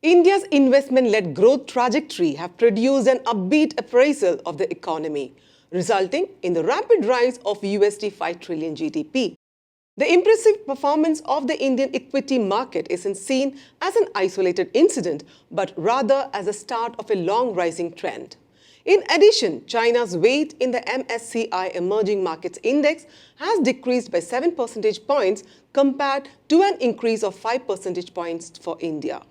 India's investment-led growth trajectory have produced an upbeat appraisal of the economy, resulting in the rapid rise of $5 trillion GDP. The impressive performance of the Indian equity market isn't seen as an isolated incident, but rather as a start of a long rising trend. In addition, China's weight in the MSCI Emerging Markets Index has decreased by 7 percentage points compared to an increase of 5 percentage points for India.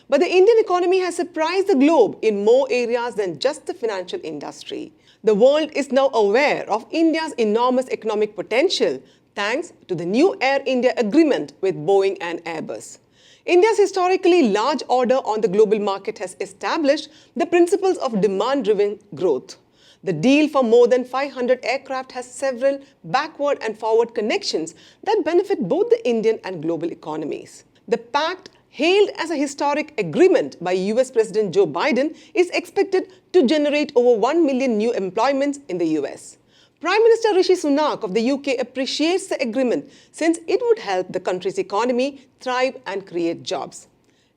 But the Indian economy has surprised the globe in more areas than just the financial industry. The world is now aware of India's enormous economic potential thanks to the new Air India agreement with Boeing and Airbus. India's historically large order on the global market has established the principles of demand-driven growth. The deal for more than 500 aircraft has several backward and forward connections that benefit both the Indian and global economies. The pact, hailed as a historic agreement by US President Joe Biden, is expected to generate over 1 million new employments in the US. Prime Minister Rishi Sunak of the UK appreciates the agreement since it would help the country's economy thrive and create jobs.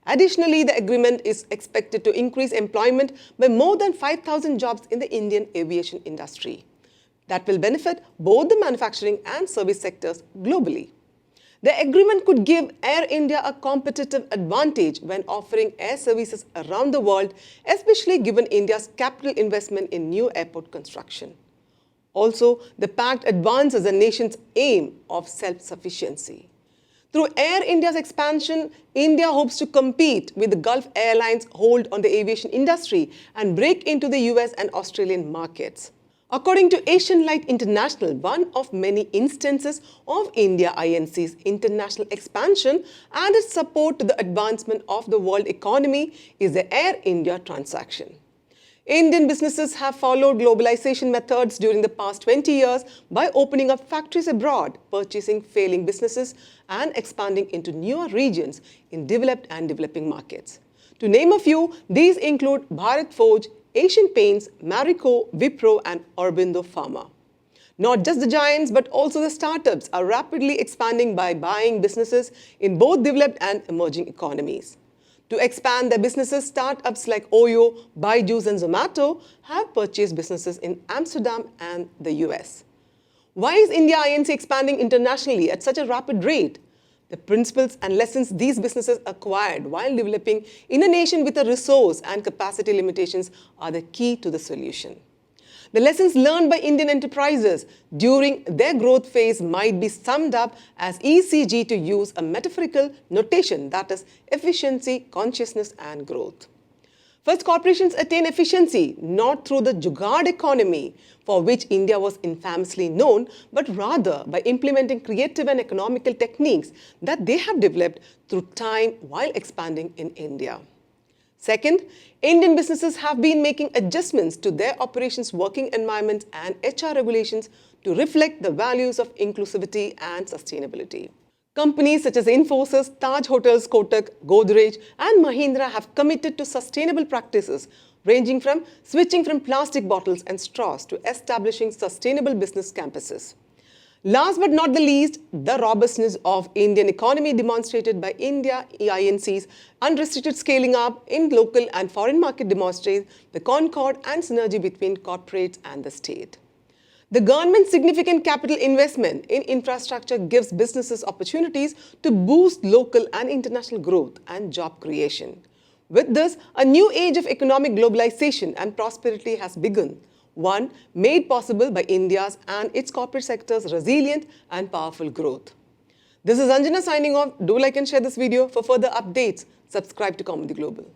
Additionally, the agreement is expected to increase employment by more than 5,000 jobs in the Indian aviation industry. That will benefit both the manufacturing and service sectors globally. The agreement could give Air India a competitive advantage when offering air services around the world, especially given India's capital investment in new airport construction. Also, the pact advances the nation's aim of self-sufficiency. Through Air India's expansion, India hopes to compete with the Gulf airlines' hold on the aviation industry and break into the US and Australian markets. According to Asian Light International, one of many instances of India Inc's international expansion and its support to the advancement of the world economy is the Air India transaction. Indian businesses have followed globalization methods during the past 20 years by opening up factories abroad, purchasing failing businesses, and expanding into newer regions in developed and developing markets. To name a few, these include Bharat Forge, Asian Paints, Marico, Wipro, and Aurobindo Pharma. Not just the giants, but also the startups are rapidly expanding by buying businesses in both developed and emerging economies. To expand their businesses, startups like Oyo, Byju's, and Zomato have purchased businesses in Amsterdam and the US. Why is India Inc. expanding internationally at such a rapid rate? The principles and lessons these businesses acquired while developing in a nation with a resource and capacity limitations are the key to the solution. The lessons learned by Indian enterprises during their growth phase might be summed up as ECG, to use a metaphorical notation, that is efficiency, consciousness, and growth. First, corporations attain efficiency not through the jugaad economy, for which India was infamously known, but rather by implementing creative and economical techniques that they have developed through time while expanding in India. Second, Indian businesses have been making adjustments to their operations, working environments, and HR regulations to reflect the values of inclusivity and sustainability. Companies such as Infosys, Taj Hotels, Kotak, Godrej, and Mahindra have committed to sustainable practices ranging from switching from plastic bottles and straws to establishing sustainable business campuses. Last but not the least, the robustness of Indian economy demonstrated by India Inc's unrestricted scaling up in local and foreign market demonstrates the concord and synergy between corporates and the state. The government's significant capital investment in infrastructure gives businesses opportunities to boost local and international growth and job creation. With this, a new age of economic globalization and prosperity has begun. One made possible by India's and its corporate sector's resilient and powerful growth. This is Anjana signing off. Do like and share this video. For further updates, subscribe to Kaumudy Global.